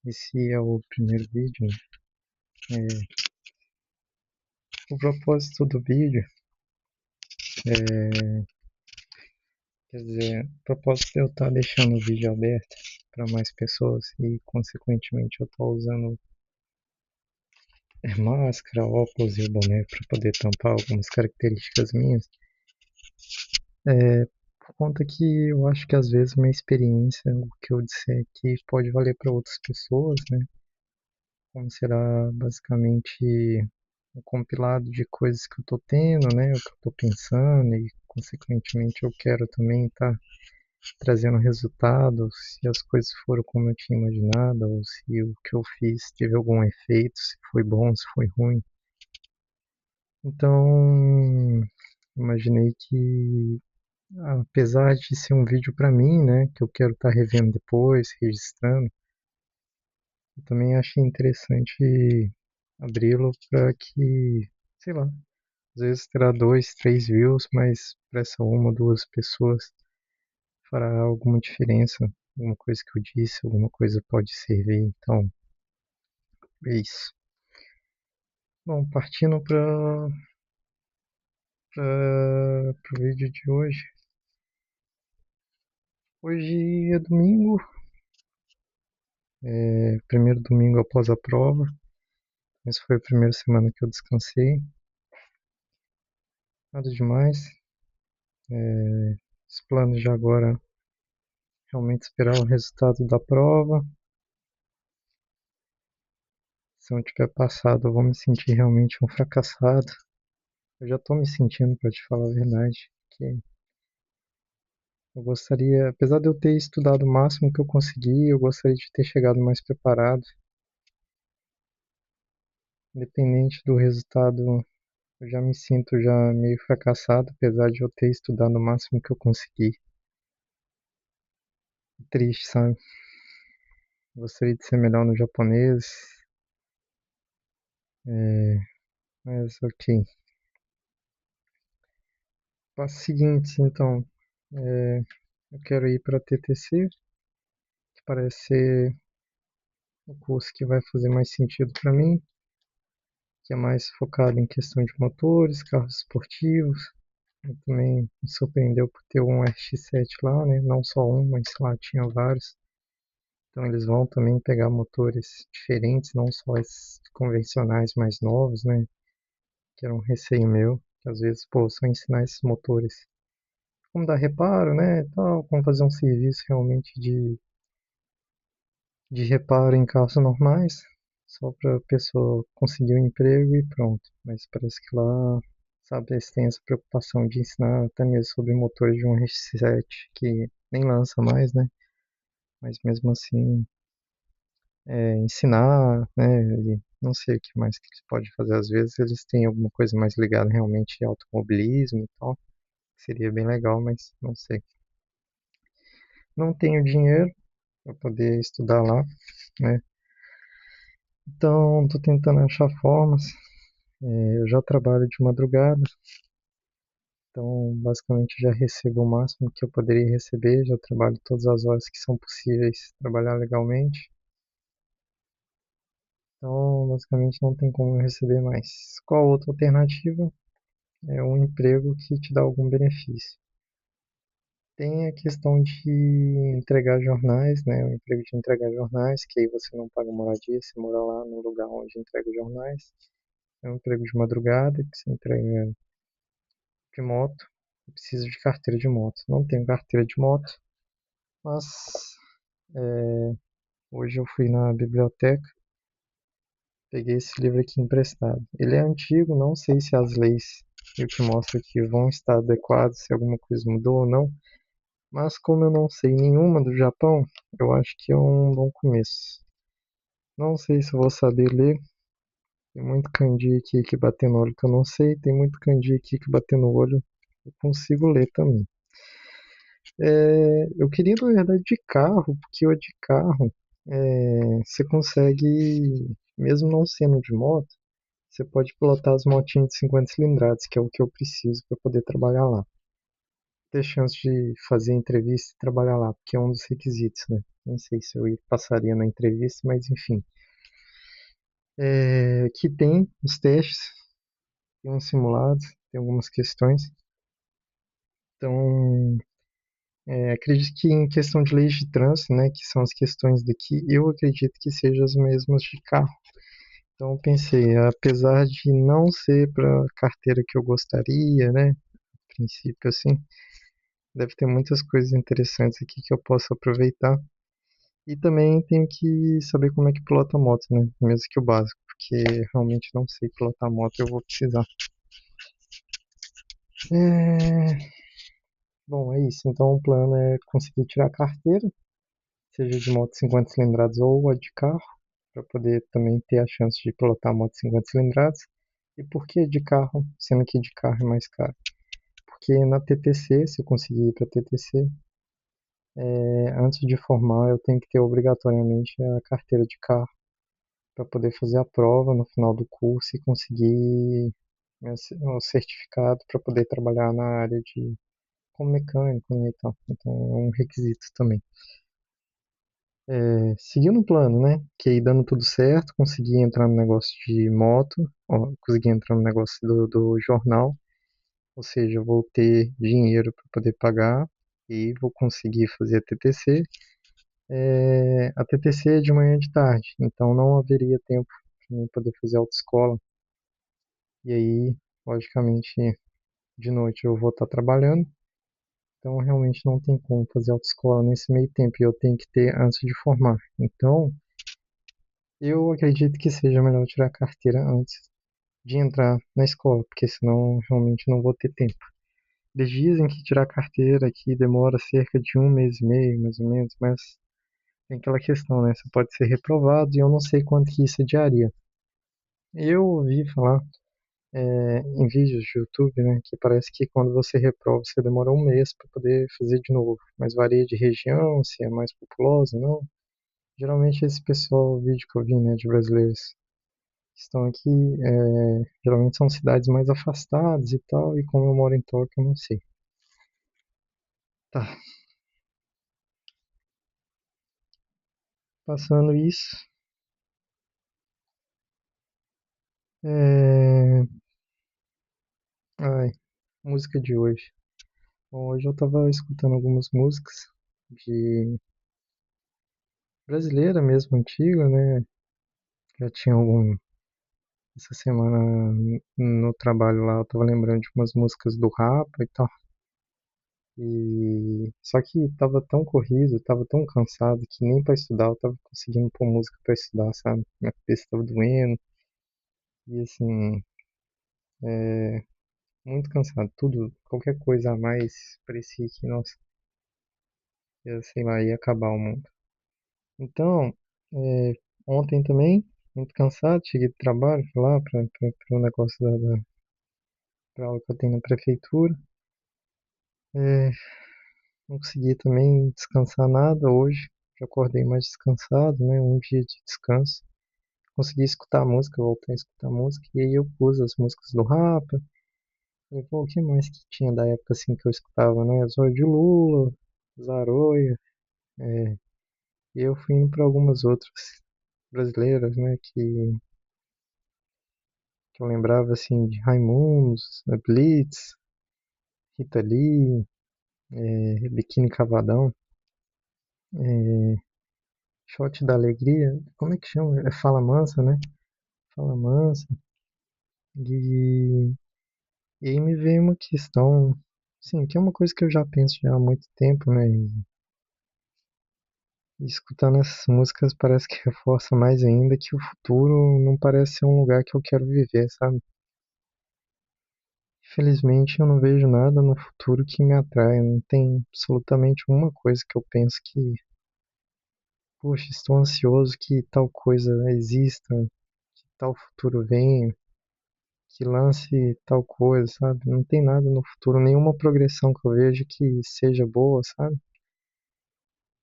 Esse é o primeiro vídeo. O propósito do vídeo é, quer dizer, o propósito de eu estar deixando o vídeo aberto para mais pessoas e, consequentemente, eu estou usando máscara, óculos e o boné para poder tampar algumas características minhas. Por conta que eu acho que às vezes minha experiência, o que eu disser aqui, pode valer para outras pessoas, né? Como será basicamente um compilado de coisas que eu tô tendo, né? O que eu tô pensando e, consequentemente, eu quero também estar trazendo resultados, se as coisas foram como eu tinha imaginado, ou se o que eu fiz teve algum efeito, se foi bom, se foi ruim. Então, imaginei que, apesar de ser um vídeo para mim, né, que eu quero estar revendo depois, registrando, eu também achei interessante abri-lo para que, sei lá, às vezes terá dois, três views, mas para essa uma, duas pessoas fará alguma diferença. Alguma coisa que eu disse, alguma coisa pode servir. Então, é isso. Bom, partindo para o vídeo de hoje. Hoje é domingo, primeiro domingo após a prova. Essa foi a primeira semana que eu descansei. Nada demais. Os planos de agora realmente esperar o resultado da prova. Se eu não tiver passado, eu vou me sentir realmente um fracassado. Eu já estou me sentindo, para te falar a verdade, que eu gostaria, apesar de eu ter estudado o máximo que eu consegui, eu gostaria de ter chegado mais preparado. Independente do resultado, eu já me sinto já meio fracassado, apesar de eu ter estudado o máximo que eu consegui. Triste, sabe? Gostaria de ser melhor no japonês, mas ok. Passo seguinte, então, eu quero ir para TTC, que parece ser o curso que vai fazer mais sentido para mim, que é mais focado em questão de motores, carros esportivos. Eu também me surpreendeu por ter um RX-7 lá, né? Não só um, mas lá tinha vários. Então eles vão também pegar motores diferentes, não só esses convencionais mais novos, né? Que era um receio meu, que às vezes, pô, só ensinar esses motores como dar reparo, né? Tal, como fazer um serviço realmente de reparo em carros normais, só para a pessoa conseguir um emprego e pronto. Mas parece que lá, sabe, eles têm essa preocupação de ensinar até mesmo sobre motores de um RX-7 que nem lança mais, né? Mas mesmo assim, ensinar, né? E não sei o que mais que eles podem fazer. Às vezes eles têm alguma coisa mais ligada realmente em automobilismo e tal. Seria bem legal, mas não sei. Não tenho dinheiro para poder estudar lá, né? Então, estou tentando achar formas. Eu já trabalho de madrugada, então basicamente já recebo o máximo que eu poderia receber. Já trabalho todas as horas que são possíveis trabalhar legalmente. Então, basicamente não tem como eu receber mais. Qual outra alternativa? É um emprego que te dá algum benefício. Tem a questão de entregar jornais, né? O emprego de entregar jornais, que aí você não paga moradia, você mora lá no lugar onde entrega jornais. É um emprego de madrugada, que você entrega de moto. Eu preciso de carteira de moto. Não tenho carteira de moto, mas hoje eu fui na biblioteca, peguei esse livro aqui emprestado. Ele é antigo, não sei se as leis e o que mostra aqui vão estar adequadas, se alguma coisa mudou ou não. Mas como eu não sei nenhuma do Japão, eu acho que é um bom começo. Não sei se eu vou saber ler. Tem muito kanji aqui que bater no olho que eu não sei. Tem muito kanji aqui que bater no olho eu consigo ler também. Eu queria, na verdade, de carro, porque o de carro você consegue, mesmo não sendo de moto, você pode pilotar as motinhas de 50 cilindradas, que é o que eu preciso para poder trabalhar lá. ter chance de fazer entrevista e trabalhar lá, porque é um dos requisitos, né? Não sei se eu passaria na entrevista, mas enfim. Aqui tem os testes, tem uns simulados, tem algumas questões. Então, acredito que em questão de leis de trânsito, né, que são as questões daqui, eu acredito que sejam as mesmas de carro. Então, eu pensei, apesar de não ser para a carteira que eu gostaria, né, a princípio assim, deve ter muitas coisas interessantes aqui que eu posso aproveitar. E também tenho que saber como é que pilota a moto, né, mesmo que o básico, porque realmente não sei pilotar moto, eu vou precisar. É... Bom, é isso. Então, o plano é conseguir tirar a carteira, seja de moto 50 cilindradas ou a de carro, para poder também ter a chance de pilotar a moto 50 cilindradas. E por que de carro, sendo que de carro é mais caro? Porque na TTC, se eu conseguir ir para a TTC, antes de formar, eu tenho que ter obrigatoriamente a carteira de carro para poder fazer a prova no final do curso e conseguir o certificado para poder trabalhar na área de como mecânico, né, e tal. Então é um requisito também. Seguindo o plano, né? Que aí dando tudo certo, consegui entrar no negócio de moto, ó, consegui entrar no negócio do jornal, ou seja, eu vou ter dinheiro para poder pagar e vou conseguir fazer a TTC. A TTC é de manhã e de tarde, então não haveria tempo para mim poder fazer autoescola. E aí, logicamente, de noite eu vou estar trabalhando, então realmente não tem como fazer autoescola nesse meio tempo e eu tenho que ter antes de formar. Então, eu acredito que seja melhor tirar a carteira antes de entrar na escola, porque senão realmente não vou ter tempo. Eles dizem que tirar a carteira aqui demora cerca de um mês e meio, mais ou menos, mas tem aquela questão, né? Você pode ser reprovado e eu não sei quanto que isso adiaria. Eu ouvi falar em vídeos de YouTube, né, que parece que quando você reprova, você demora um mês para poder fazer de novo, mas varia de região, se é mais populosa, não. Geralmente esse pessoal, o vídeo que eu vi, né, de brasileiros que estão aqui, geralmente são cidades mais afastadas e tal, e como eu moro em Tóquio, eu não sei. Tá, passando isso, é... ai, música de hoje. Bom, hoje eu tava escutando algumas músicas de brasileira mesmo, antiga, né? Já tinha algum. Essa semana no trabalho lá, eu tava lembrando de umas músicas do Rapa e tal. E só que tava tão corrido, tava tão cansado que nem pra estudar eu tava conseguindo pôr música pra estudar, sabe? Minha cabeça tava doendo. E assim, muito cansado. Tudo, qualquer coisa a mais, parecia que, nossa, sei lá, ia acabar o mundo. Então, é, ontem também, muito cansado, cheguei do trabalho, fui lá para o negócio pra aula que eu tenho na prefeitura. É, não consegui também descansar nada hoje. Já acordei mais descansado, né? Um dia de descanso. Consegui escutar música, voltei a escutar música. E aí eu pus as músicas do Rapa. Falei, pô, o que mais que tinha da época assim que eu escutava, né? Zóio de Lula, Zaroia. É, e eu fui indo para algumas outras brasileiras, né? Que eu lembrava assim de Raimundos, Blitz, Rita Lee, Biquíni Cavadão, é, Shot da Alegria, como é que chama? É Fala Mansa, né? Fala Mansa. E, e aí me veio uma questão, sim, que é uma coisa que eu já penso já há muito tempo, né? E escutando essas músicas parece que reforça mais ainda que o futuro não parece ser um lugar que eu quero viver, sabe? Infelizmente eu não vejo nada no futuro que me atrai, não tem absolutamente uma coisa que eu penso que, poxa, estou ansioso que tal coisa exista, que tal futuro venha, que lance tal coisa, sabe? Não tem nada no futuro, nenhuma progressão que eu vejo que seja boa, sabe?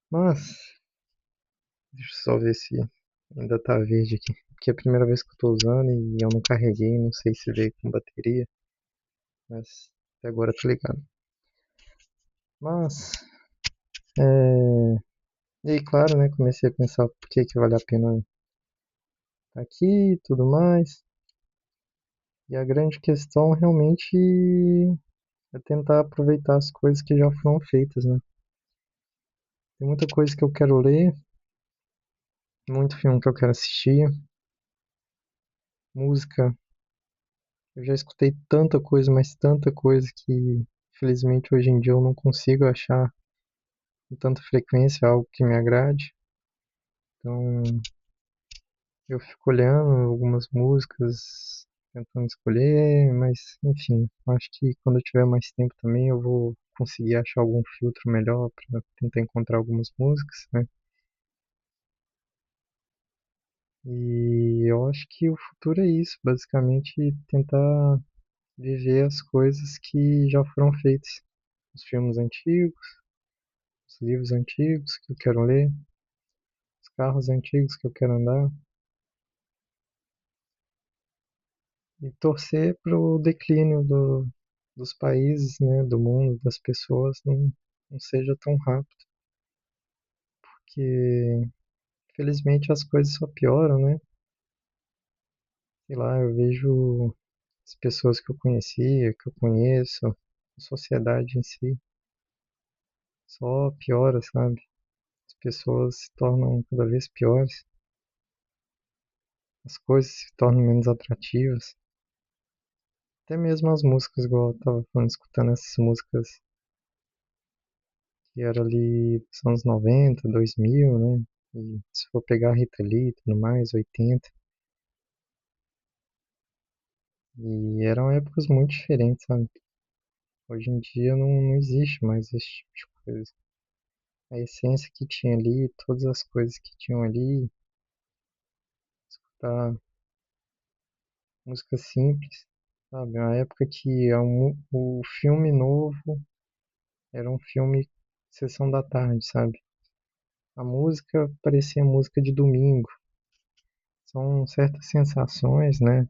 Mas, deixa eu só ver se ainda tá verde aqui. Porque é a primeira vez que eu tô usando e eu não carreguei, não sei se veio com bateria, mas até agora tá ligado. Mas, é... e aí, claro, né, comecei a pensar por que que vale a pena estar aqui e tudo mais. E a grande questão realmente é tentar aproveitar as coisas que já foram feitas, né? Tem muita coisa que eu quero ler, muito filme que eu quero assistir, música. Eu já escutei tanta coisa, mas tanta coisa que, infelizmente, hoje em dia eu não consigo achar com tanta frequência algo que me agrade. Então, eu fico olhando algumas músicas, tentando escolher, mas, enfim, acho que quando eu tiver mais tempo também eu vou conseguir achar algum filtro melhor para tentar encontrar algumas músicas, né? E eu acho que o futuro é isso, basicamente tentar viver as coisas que já foram feitas. Os filmes antigos, os livros antigos que eu quero ler, os carros antigos que eu quero andar, e torcer para o declínio dos países, né, do mundo, das pessoas, não seja tão rápido, porque infelizmente as coisas só pioram, né? Sei lá, eu vejo as pessoas que eu conhecia, que eu conheço, a sociedade em si, só piora, sabe? As pessoas se tornam cada vez piores, as coisas se tornam menos atrativas. Até mesmo as músicas, igual eu tava falando, escutando essas músicas que eram ali dos anos 90, 2000, né? E se for pegar Rita Lee e tudo mais, 80. E eram épocas muito diferentes, sabe? Hoje em dia não existe mais esse tipo de coisa. A essência que tinha ali, todas as coisas que tinham ali, escutar música simples, sabe? Uma época que o filme novo era um filme sessão da tarde, sabe? A música parecia música de domingo. São certas sensações, né?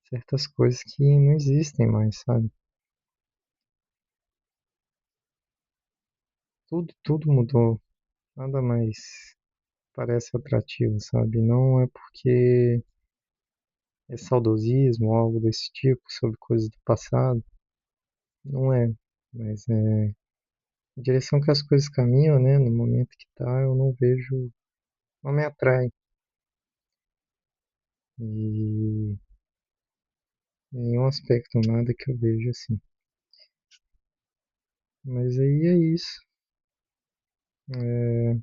Certas coisas que não existem mais, sabe? Tudo mudou. Nada mais parece atrativo, sabe? Não é porque é saudosismo ou algo desse tipo sobre coisas do passado. Não é. Mas é a direção que as coisas caminham, né? No momento que tá, eu não vejo. Não me atrai. E em nenhum aspecto, nada que eu vejo assim. Mas aí é isso. É,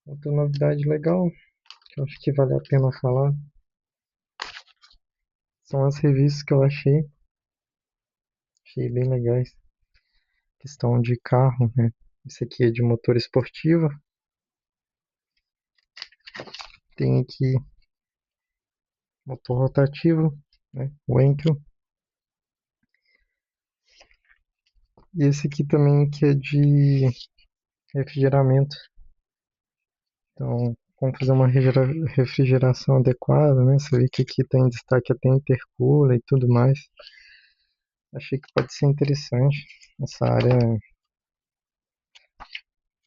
outra novidade legal que eu acho que vale a pena falar são as revistas que eu achei bem legais. Questão de carro, né? Esse aqui é de motor esportivo. Tem aqui motor rotativo, né? O Enkel. E esse aqui também que é de refrigeramento. Então, como fazer uma refrigeração adequada, né? Você vê que aqui tem em destaque até intercooler e tudo mais. Achei que pode ser interessante. Essa área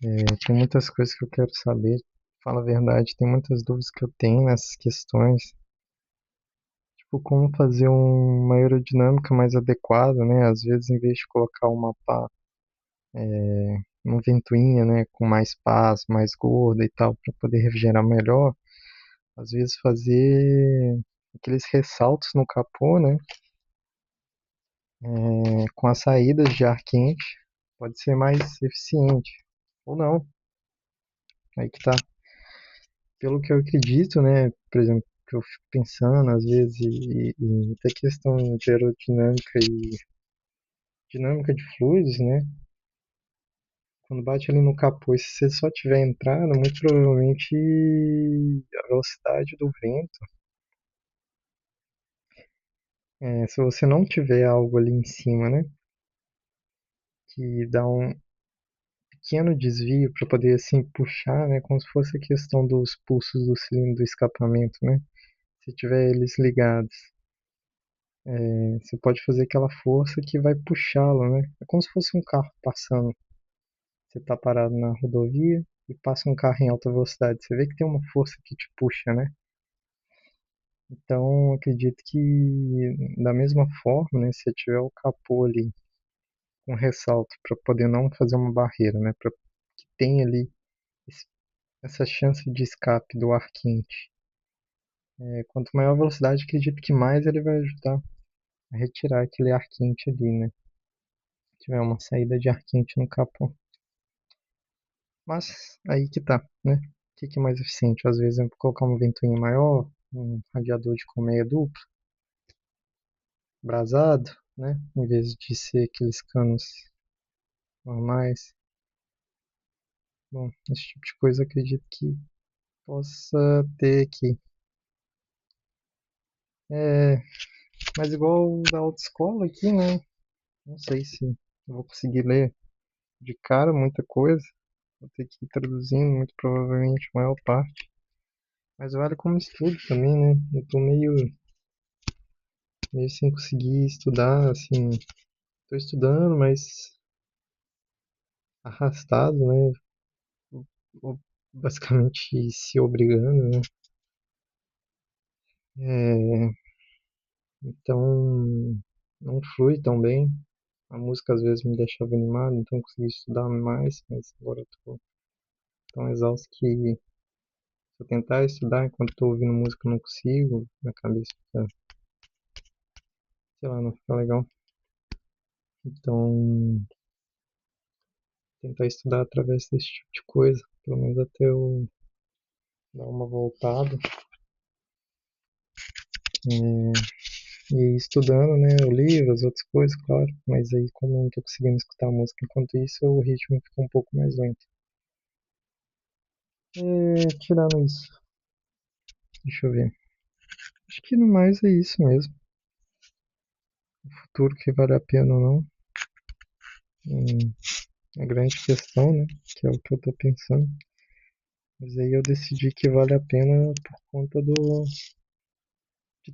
tem muitas coisas que eu quero saber. Fala a verdade, tem muitas dúvidas que eu tenho nessas questões. Tipo, como fazer uma aerodinâmica mais adequada, né? Às vezes, em vez de colocar uma ventoinha, né, com mais pás, mais gorda e tal, para poder refrigerar melhor, às vezes fazer aqueles ressaltos no capô, né, com as saídas de ar quente, pode ser mais eficiente. Ou não, aí que tá. Pelo que eu acredito, né, por exemplo, que eu fico pensando às vezes, e até questão de aerodinâmica e dinâmica de fluidos, né, quando bate ali no capô, e se você só tiver entrada, muito provavelmente a velocidade do vento, se você não tiver algo ali em cima, né, que dá um pequeno desvio para poder assim puxar, né, como se fosse a questão dos pulsos do cilindro do escapamento, né, se tiver eles ligados, Você pode fazer aquela força que vai puxá-lo, né? É como se fosse um carro passando. Você tá parado na rodovia e passa um carro em alta velocidade. Você vê que tem uma força que te puxa, né? Então, acredito que da mesma forma, né, se tiver o capô ali com ressalto para poder não fazer uma barreira, né, para que tenha ali esse- essa chance de escape do ar quente. Quanto maior a velocidade, acredito que mais ele vai ajudar a retirar aquele ar quente ali, né? Se tiver uma saída de ar quente no capô. Mas aí que tá, né? O que que é mais eficiente? Às vezes eu vou colocar uma ventoinha maior, um radiador de colmeia dupla, brasado, né? Em vez de ser aqueles canos normais. Bom, esse tipo de coisa eu acredito que possa ter aqui. É, mas igual da autoescola aqui, né? Não sei se eu vou conseguir ler de cara muita coisa. Vou ter que ir traduzindo, muito provavelmente, a maior parte. Mas vale como estudo também, né? Eu tô meio sem conseguir estudar, assim. Tô estudando, mas arrastado, né? Basicamente se obrigando, né? É, então, não flui tão bem. A música às vezes me deixava animado, então eu consegui estudar mais, mas agora eu tô tão exausto que se eu tentar estudar enquanto tô ouvindo música eu não consigo, minha cabeça fica, sei lá, não fica legal. Então, tentar estudar através desse tipo de coisa, pelo menos até eu dar uma voltada. É, e ir estudando, né, o livro, as outras coisas, claro, mas aí como eu não tô conseguindo escutar a música enquanto isso, o ritmo fica um pouco mais lento. Tirando isso, deixa eu ver. Acho que no mais é isso mesmo. Futuro que vale a pena ou não. Hum, a grande questão, né? Que é o que eu tô pensando. Mas aí eu decidi que vale a pena por conta de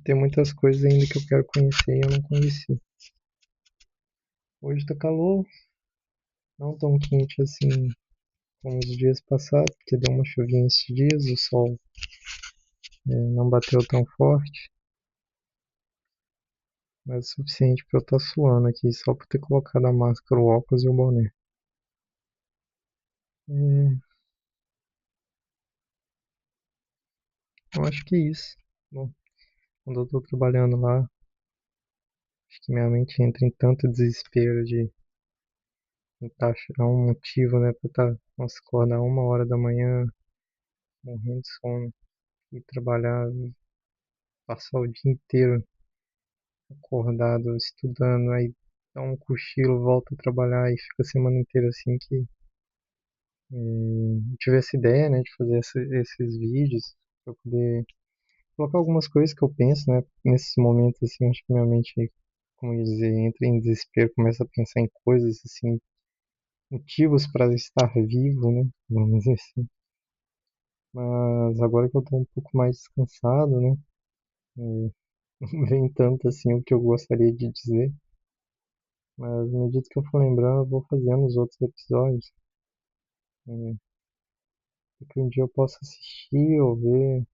ter muitas coisas ainda que eu quero conhecer e eu não conheci. Hoje tá calor, não tão quente assim como os dias passados, porque deu uma chuvinha esses dias, o sol não bateu tão forte, mas é o suficiente para eu estar suando aqui só por ter colocado a máscara, o óculos e o boné. É, eu acho que é isso. Bom, quando eu tô trabalhando lá, acho que minha mente entra em tanto desespero de tentar achar um motivo, né, pra estar, nossa, acordar 1 hora da manhã, morrendo de sono, e trabalhar, passar o dia inteiro acordado, estudando, aí dá um cochilo, volta a trabalhar e fica a semana inteira assim que eu tive essa ideia, né, de fazer esses vídeos para poder colocar algumas coisas que eu penso, né, nesses momentos assim, acho que minha mente, como eu ia dizer, entra em desespero, começa a pensar em coisas assim, motivos para estar vivo, né, vamos dizer assim. Mas agora que eu tô um pouco mais descansado, né, não vem tanto assim o que eu gostaria de dizer, mas à medida que eu for lembrando, eu vou fazendo os outros episódios, né, que um dia eu possa assistir ou é,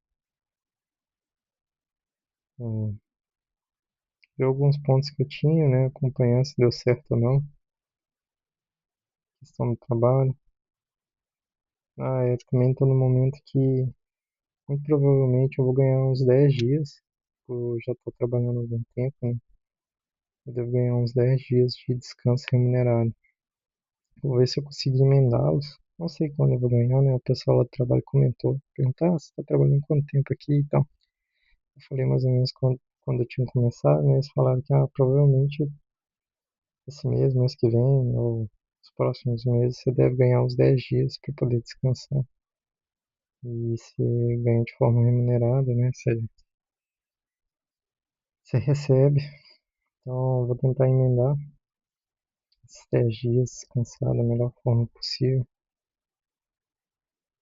ver alguns pontos que eu tinha, né, acompanhar se deu certo ou não, questão do trabalho. Eu também tô no momento que muito provavelmente eu vou ganhar uns 10 dias, eu já tô trabalhando há algum tempo, né, eu devo ganhar uns 10 dias de descanso remunerado. Vou ver se eu consigo emendá-los. Não sei quando eu vou ganhar, né? O pessoal lá do trabalho comentou. Perguntar, você tá trabalhando quanto tempo aqui e tal. Eu falei mais ou menos quando eu tinha começado, né? Eles falaram que, provavelmente esse mês que vem, ou os próximos meses, você deve ganhar uns 10 dias para poder descansar. E você ganha de forma remunerada, né? Você recebe. Então, eu vou tentar emendar esses 10 dias, descansar da melhor forma possível.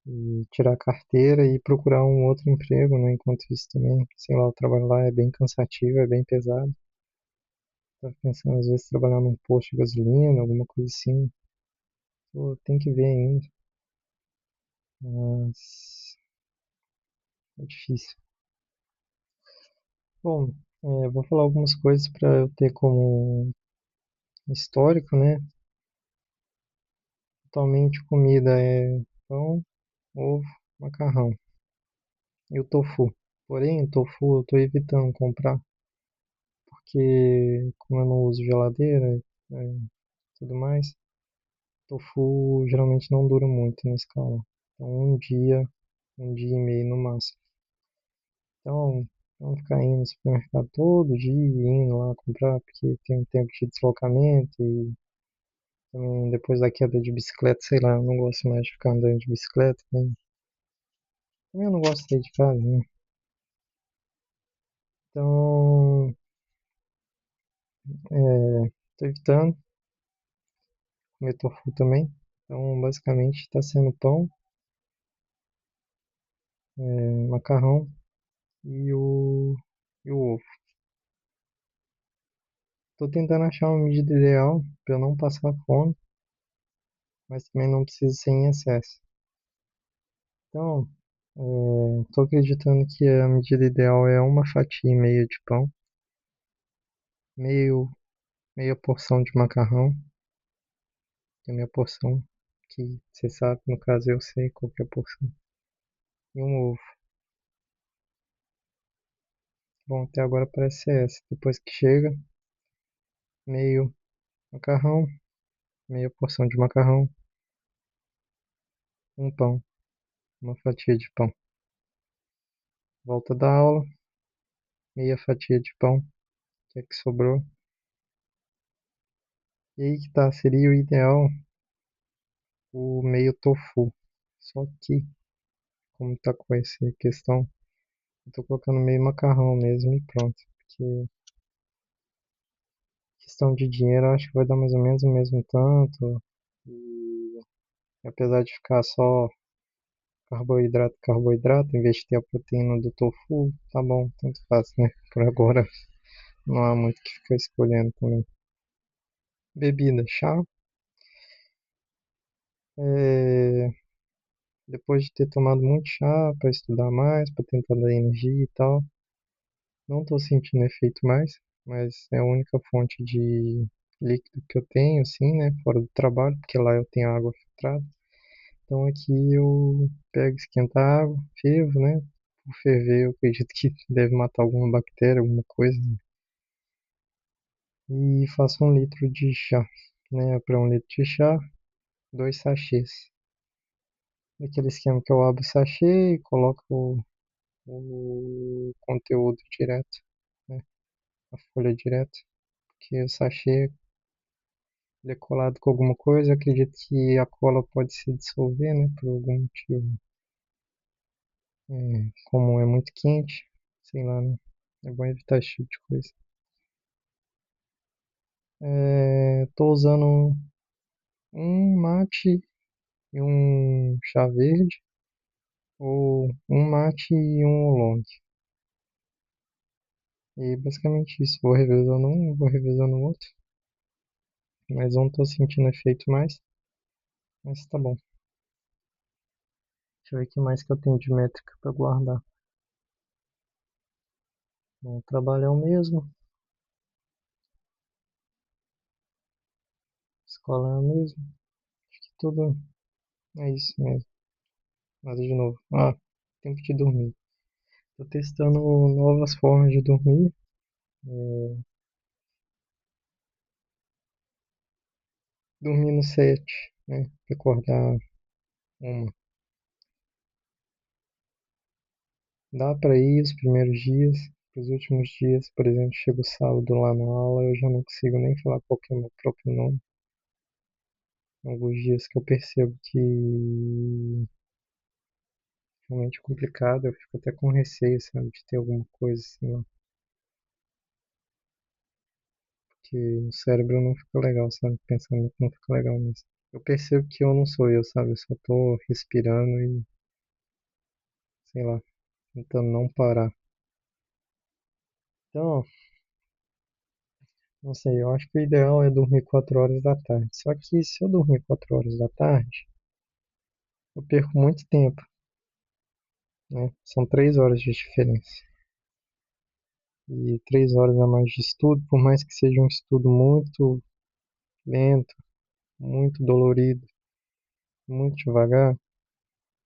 E tirar a carteira e procurar um outro emprego, né? Enquanto isso também, sei lá, o trabalho lá é bem cansativo, é bem pesado. Tava pensando às vezes trabalhar num posto de gasolina, alguma coisa assim. Pô, tem que ver ainda, mas é difícil. Bom, vou falar algumas coisas para eu ter como histórico, né? Atualmente comida é pão, ovo, macarrão e o tofu. Porém, o tofu eu tô evitando comprar, porque como eu não uso geladeira e tudo mais, tofu geralmente não dura muito na escala. Então um dia e meio no máximo. Então, não ficar indo no supermercado todo dia, indo lá comprar, porque tem um tempo de deslocamento e também depois da queda de bicicleta, sei lá, eu não gosto mais de ficar andando de bicicleta, também eu não gosto de sair de casa, né? Então, tô evitando comer tofu também. Então, basicamente, está sendo pão, macarrão e o ovo. Tô tentando achar uma medida ideal para eu não passar fome, mas também não preciso ser em excesso. Então, tô acreditando que a medida ideal é uma fatia e meia de pão, meio, meia porção de macarrão, que é a minha porção, que você sabe, no caso eu sei qual que é a porção, e um ovo. Bom, até agora parece ser essa. Depois que chega, meio macarrão, meia porção de macarrão, um pão, uma fatia de pão. Volta da aula, meia fatia de pão, que é que sobrou. E aí que tá, seria o ideal o meio tofu. Só que, como tá com essa questão, eu tô colocando meio macarrão mesmo e pronto. Porque questão de dinheiro, eu acho que vai dar mais ou menos o mesmo tanto. E apesar de ficar só carboidrato, carboidrato, em vez de ter a proteína do tofu, tá bom, tanto faz, né? Por agora não há muito que ficar escolhendo também. Bebida, chá. É, depois de ter tomado muito chá para estudar mais, para tentar dar energia e tal, não tô sentindo efeito mais, mas é a única fonte de líquido que eu tenho, assim, né? Fora do trabalho, porque lá eu tenho água filtrada. Então aqui eu pego, esquento a água, fervo, né? Por ferver, eu acredito que deve matar alguma bactéria, alguma coisa, né? E faço 1 litro de chá, né? Para 1 litro de chá, 2 sachês. Aquele esquema que eu abro o sachê e coloco o conteúdo direto, né? A folha direto, porque o sachê ele é colado com alguma coisa, eu acredito que a cola pode se dissolver, né? Por algum motivo, como é muito quente, sei lá, né? É bom evitar esse tipo de coisa. Tô usando um mate e um chá verde, ou um mate e um oolong. E basicamente isso. Vou revezando um, vou revezando o outro. Mas não tô sentindo efeito mais. Mas tá bom. Deixa eu ver o que mais que eu tenho de métrica para guardar. Bom, o trabalho é o mesmo. Escola é a mesma. Acho que tudo é isso mesmo. Nada de novo. Ah, tempo de dormir. Tô testando novas formas de dormir. Dormir no 7, né? Acordar uma. Dá pra ir os primeiros dias. Os últimos dias, por exemplo, chego sábado lá na aula, eu já não consigo nem falar qual que é o meu próprio nome. Alguns dias que eu percebo que realmente é complicado, eu fico até com receio, sabe, de ter alguma coisa assim lá, porque o cérebro não fica legal, sabe, o pensamento não fica legal mesmo. Eu percebo que eu não sou eu, sabe, eu só tô respirando e, sei lá, tentando não parar. Então, Não sei, eu acho que o ideal é dormir 4 horas da tarde. Só que se eu dormir 4 horas da tarde, eu perco muito tempo, né? São 3 horas de diferença. E 3 horas a mais de estudo, por mais que seja um estudo muito lento, muito dolorido, muito devagar,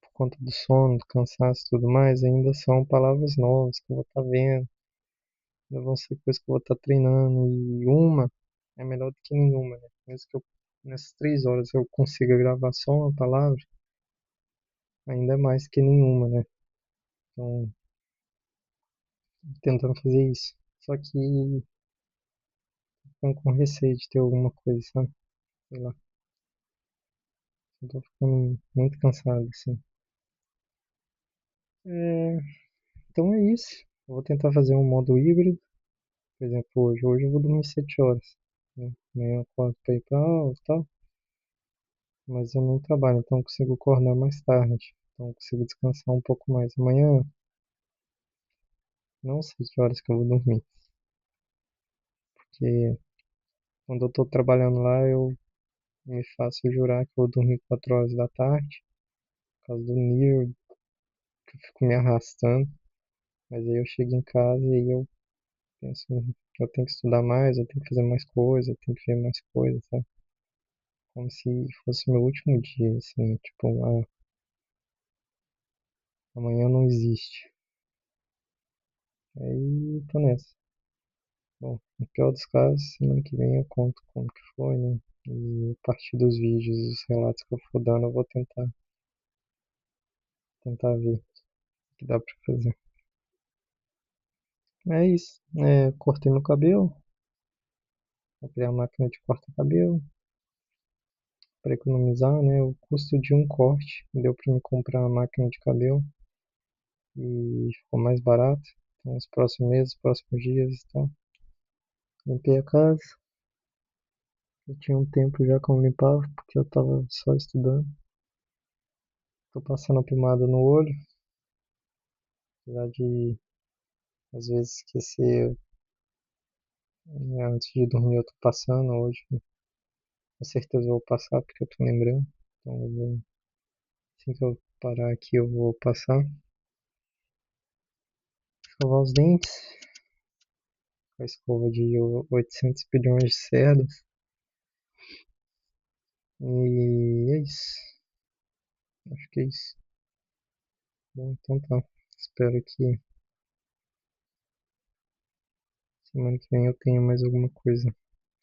por conta do sono, do cansaço e tudo mais, ainda são palavras novas que eu vou estar vendo, ainda vão ser coisas que eu vou estar treinando, e uma é melhor do que nenhuma, né? Mesmo que eu, nessas 3 horas eu consiga gravar só uma palavra, ainda é mais que nenhuma, né? Então, tentando fazer isso. Só que ficando com receio de ter alguma coisa, sabe? Sei lá. Eu tô ficando muito cansado, assim. É, então é isso. Eu vou tentar fazer um modo híbrido. Por exemplo, hoje eu vou dormir 7 horas. Né? Amanhã eu acordo pra ir pra aula e tal. Mas eu não trabalho, então eu consigo acordar mais tarde. Então eu consigo descansar um pouco mais. Amanhã, não sei que horas que eu vou dormir. Porque quando eu tô trabalhando lá, eu me faço jurar que eu vou dormir 4 horas da tarde. Por causa do nível que eu fico me arrastando. Mas aí eu chego em casa e eu penso, eu tenho que estudar mais, eu tenho que fazer mais coisas, eu tenho que ver mais coisas, sabe? Como se fosse meu último dia, assim, tipo, amanhã não existe. Aí tô nessa. Bom, no pior dos casos, semana que vem eu conto como que foi, né? E a partir dos vídeos, os relatos que eu for dando, eu vou tentar ver o que dá pra fazer. É isso. É, cortei meu cabelo, comprei a máquina de cortar cabelo para economizar, né? O custo de um corte deu para me comprar a máquina de cabelo e ficou mais barato. Então, os próximos meses, os próximos dias, então, limpei a casa. Eu tinha um tempo já que eu não limpava, porque eu tava só estudando. Tô passando a pomada no olho, apesar de às vezes esquecer, né, antes de dormir eu tô passando hoje. Com certeza eu vou passar porque eu tô lembrando. Então, assim que eu parar aqui, eu vou passar. Escovar os dentes com a escova de 800 bilhões de cerdas. E é isso. Acho que é isso. Bom, então tá. Espero que semana que vem eu tenha mais alguma coisa.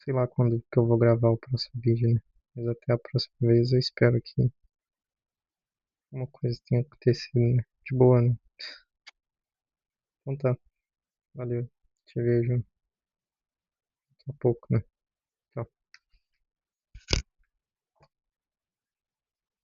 Sei lá quando que eu vou gravar o próximo vídeo, né? Mas até a próxima vez eu espero que uma coisa tenha acontecido, né? De boa, né? Então tá. Valeu. Te vejo daqui a pouco, né?